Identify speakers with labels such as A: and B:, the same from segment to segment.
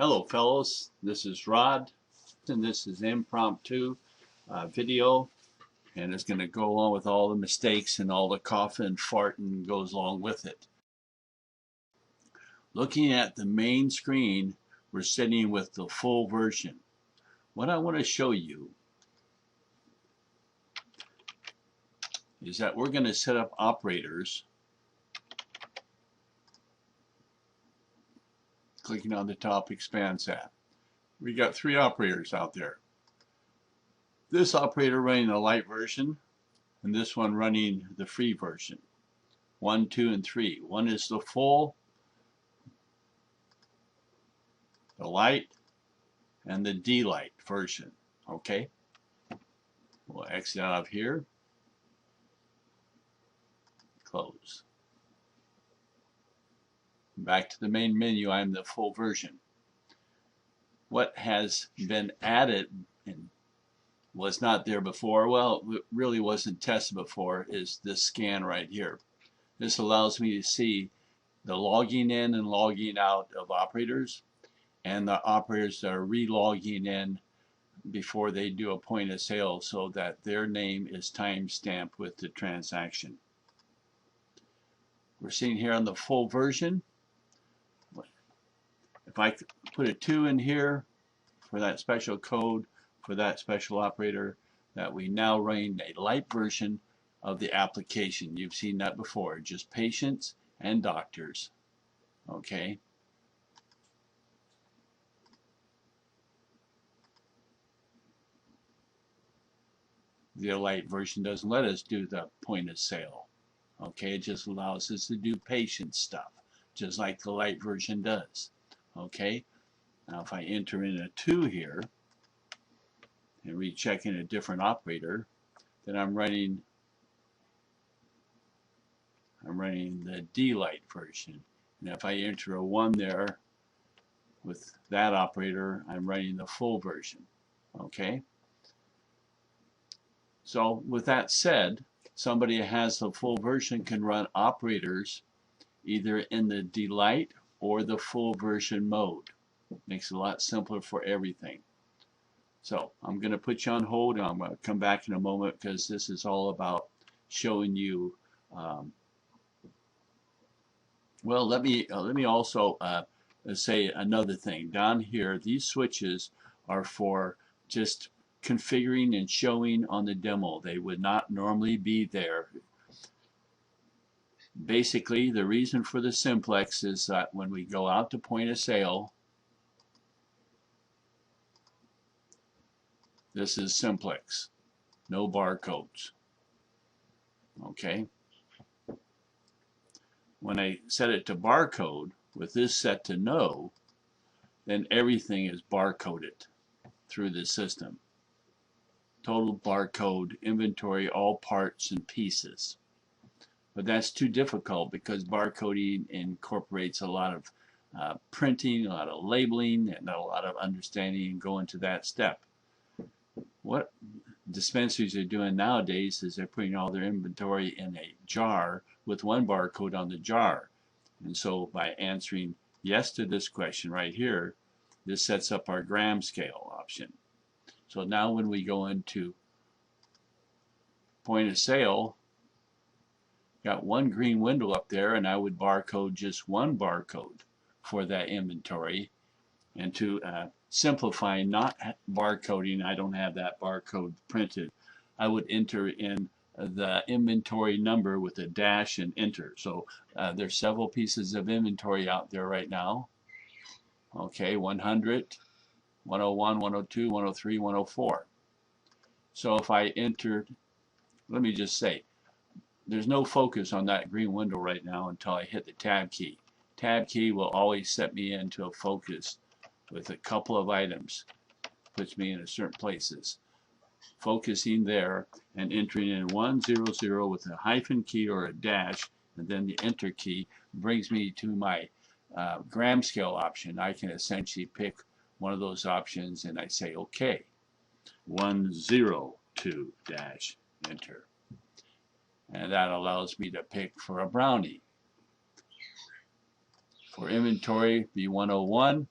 A: Hello fellows, this is Rod and this is impromptu video, and it's going to go along with all the mistakes and all the coughing and farting goes along with it. Looking at the main screen, we're sitting with the full version. What I want to show you is that we're going to set up operators, clicking on the top expands that. We got 3 operators out there. This operator running the light version, and this one running the free version. 1, 2, and 3. One is the full, the light, and the D-light version. Okay? We'll exit out of here. Close. Back to the main menu, I'm the full version. What has been added and was not there before, well, it really wasn't tested before, is this scan right here. This allows me to see the logging in and logging out of operators and the operators that are re-logging in before they do a point of sale so that their name is time-stamped with the transaction. We're seeing here on the full version, if I put a 2 in here for that special code for that special operator, that we now run a light version of the application. You've seen that before, just patients and doctors. Okay. The light version doesn't let us do the point of sale. Okay, it just allows us to do patient stuff, just like the light version does. Okay, now if I enter in a 2 here and recheck in a different operator, then I'm running the D-light version. And if I enter a 1 there with that operator, I'm running the full version. Okay, so with that said, somebody who has the full version can run operators either in the D-light or the full version mode. Makes it a lot simpler for everything. So I'm going to put you on hold, and I'm going to come back in a moment because this is all about showing you. Well, let me also say another thing. Down here, these switches are for just configuring and showing on the demo. They would not normally be there. Basically, the reason for the simplex is that when we go out to point of sale, this is simplex, no barcodes. Okay. When I set it to barcode, with this set to no, then everything is barcoded through the system. Total barcode inventory, all parts and pieces. But that's too difficult because barcoding incorporates a lot of printing, a lot of labeling, and a lot of understanding and going to that step. What dispensaries are doing nowadays is they're putting all their inventory in a jar with one barcode on the jar. And so by answering yes to this question right here, this sets up our gram scale option. So now when we go into point of sale, got one green window up there, and I would barcode just one barcode for that inventory. And to simplify not barcoding, I don't have that barcode printed, I would enter in the inventory number with a dash and enter. So there's several pieces of inventory out there right now. Okay, 100, 101, 102, 103, 104. So if I entered, let me just say, there's no focus on that green window right now until I hit the tab key. Tab key will always set me into a focus with a couple of items, puts me in certain places. Focusing there and entering in 100 with a hyphen key or a dash, and then the enter key brings me to my gram scale option. I can essentially pick one of those options and I say OK. 102 dash enter. And that allows me to pick for a brownie. For inventory, be 101.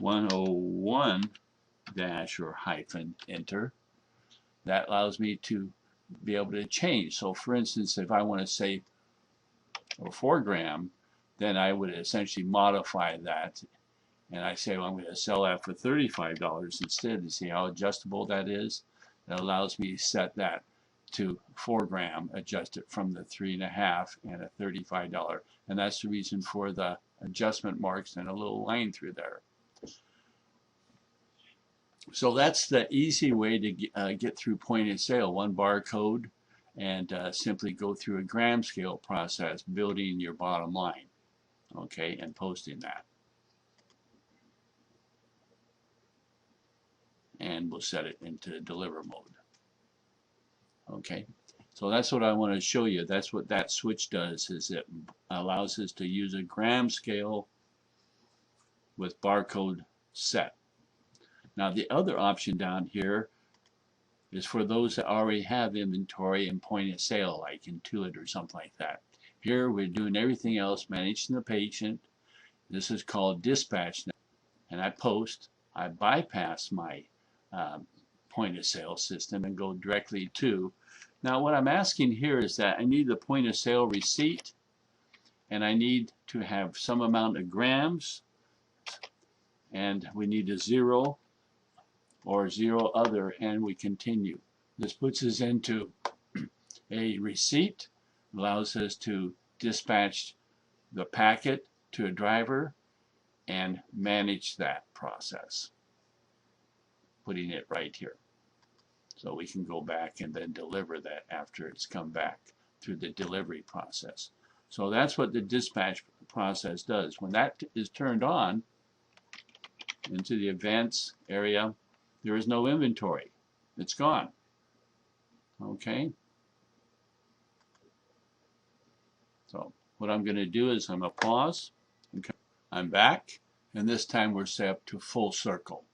A: 101 dash or hyphen enter. That allows me to be able to change. So for instance, if I want to say 4 gram, then I would essentially modify that. And I say, well, I'm going to sell that for $35 instead. You see how adjustable that is? That allows me to set that to 4 gram, adjust it from the 3.5 and a $35. And that's the reason for the adjustment marks and a little line through there. So that's the easy way to get through point of sale, one barcode, and simply go through a gram scale process, building your bottom line, okay, and posting that. And we'll set it into deliver mode. Okay, so that's what I want to show you. That's what that switch does, is it allows us to use a gram scale with barcode set. Now the other option down here is for those that already have inventory and point of sale, like Intuit or something like that. Here we're doing everything else, managing the patient. This is called dispatch, and I post. I bypass my point of sale system and go directly to. Now what I'm asking here is that I need the point of sale receipt, and I need to have some amount of grams, and we need a 0 or 0 other, and we continue. This puts us into a receipt, allows us to dispatch the packet to a driver and manage that process, putting it right here. So we can go back and then deliver that after it's come back through the delivery process. So that's what the dispatch process does. When that is turned on into the events area, there is no inventory. It's gone. Okay. So what I'm going to do is I'm going to pause. I'm back, and this time we're set up to full circle.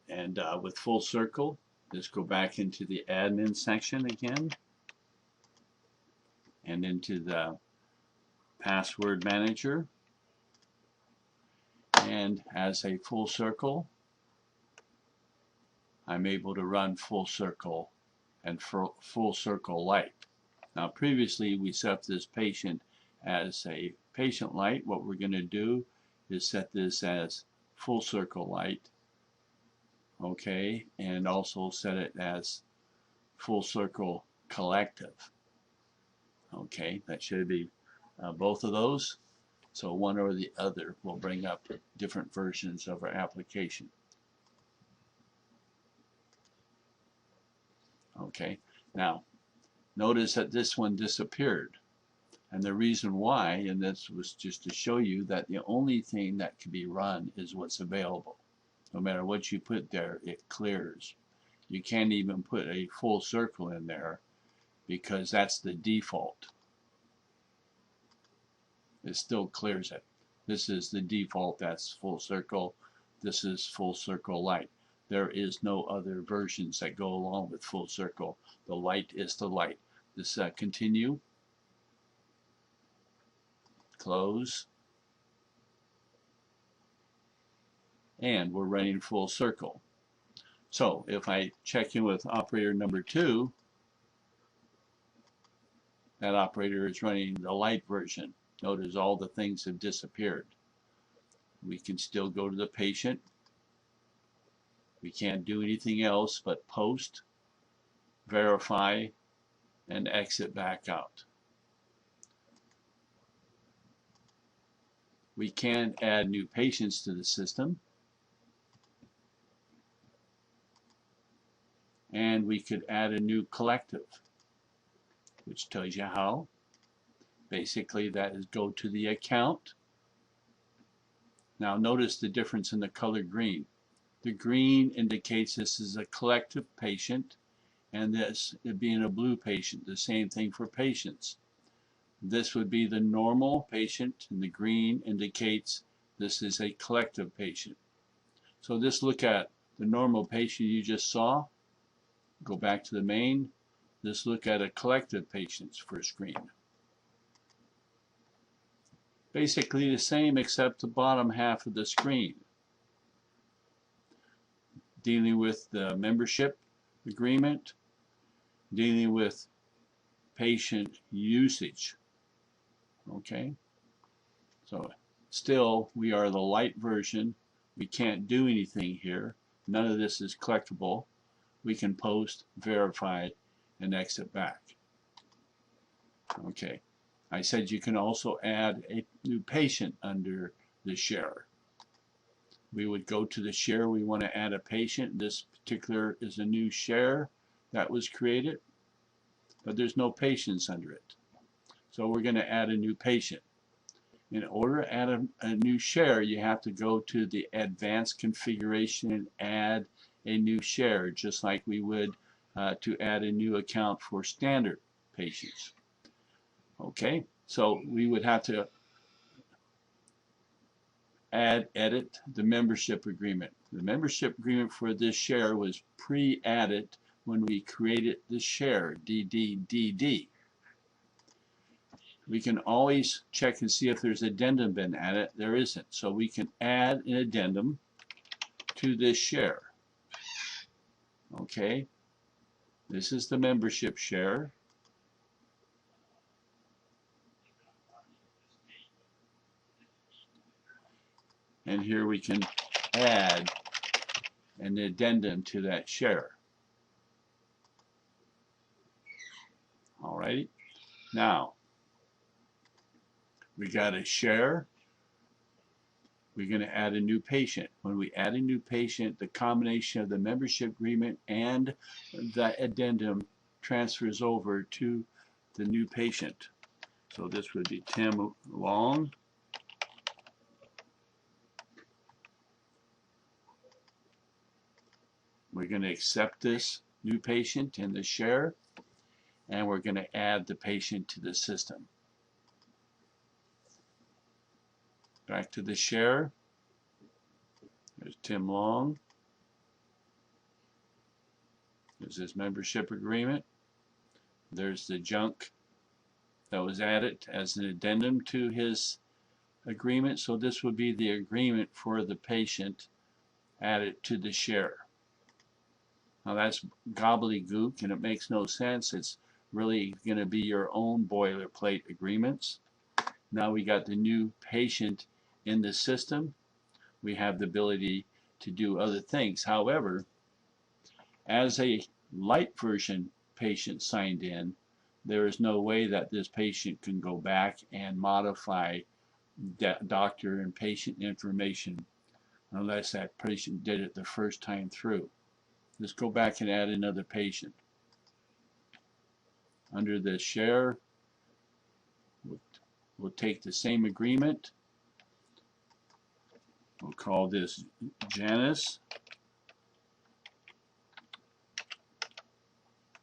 A: And with full circle, just go back into the admin section again, and into the password manager. And as a full circle, I'm able to run full circle and full circle light. Now previously we set up this patient as a patient light. What we're going to do is set this as full circle light, okay, and also set it as full circle collective. Okay, that should be both of those. So one or the other will bring up different versions of our application. Okay, now notice that this one disappeared. And the reason why, and this was just to show you that the only thing that can be run is what's available. No matter what you put there, it clears. You can't even put a full circle in there because that's the default. It still clears it. This is the default, that's full circle. This is full circle light. There is no other versions that go along with full circle. The light is the light. This continue, close, and we're running full circle. So if I check in with operator number 2, that operator is running the light version. Notice all the things have disappeared. We can still go to the patient. We can't do anything else but post, verify, and exit back out. We can add new patients to the system. And we could add a new collective, which tells you how. Basically, that is go to the account. Now notice the difference in the color green. The green indicates this is a collective patient, and this being a blue patient, the same thing for patients. This would be the normal patient, and the green indicates this is a collective patient. So just look at the normal patient you just saw. Go back to the main. Let's look at a collective patient's first screen. basically the same except the bottom half of the screen. Dealing with the membership agreement, dealing with patient usage. Okay, so still we are the light version. We can't do anything here. None of this is collectible. We can post, verify, and exit back. Okay, I said you can also add a new patient under the share. We would go to the share. We want to add a patient. This particular is a new share that was created, but there's no patients under it. So we're going to add a new patient. In order to add a new share, you have to go to the advanced configuration and add a new share, just like we would to add a new account for standard patients. Okay, so we would have to edit the membership agreement. The membership agreement for this share was pre-added when we created the share, DDDD. We can always check and see if there's addendum been added. There isn't, so we can add an addendum to this share. Okay, this is the membership share. And here we can add an addendum to that share. Alrighty, now we got a share. We're going to add a new patient. When we add a new patient, the combination of the membership agreement and the addendum transfers over to the new patient. So this would be Tim Long. We're going to accept this new patient in the share, and we're going to add the patient to the system. Back to the share. There's Tim Long. There's his membership agreement. There's the junk that was added as an addendum to his agreement. So this would be the agreement for the patient added to the share. Now that's gobbledygook and it makes no sense. It's really going to be your own boilerplate agreements. Now we got the new patient in the system. We have the ability to do other things. However, as a light version patient signed in, there is no way that this patient can go back and modify doctor and patient information unless that patient did it the first time through. Let's go back and add another patient. Under the share, we'll take the same agreement. We'll call this Janice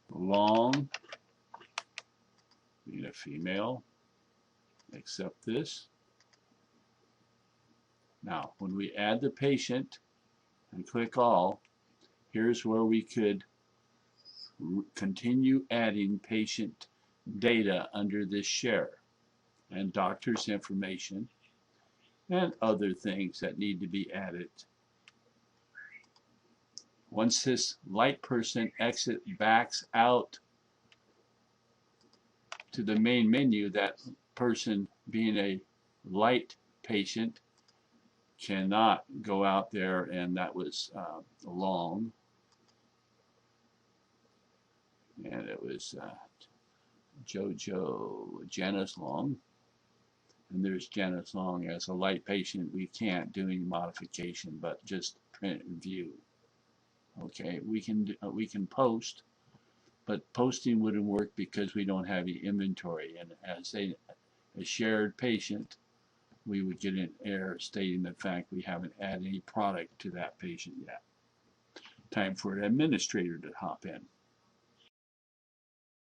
A: Long, being a female. Accept this. Now, when we add the patient and click all, here's where we could continue adding patient data under this share and doctor's information and other things that need to be added. Once this light person backs out to the main menu, that person being a light patient cannot go out there, and that was Long. And it was Janice Long. And there's Janice Long as a light patient. We can't do any modification, but just print and view. Okay, we can post, but posting wouldn't work because we don't have any inventory. And as a shared patient, we would get an error stating the fact we haven't added any product to that patient yet. Time for an administrator to hop in.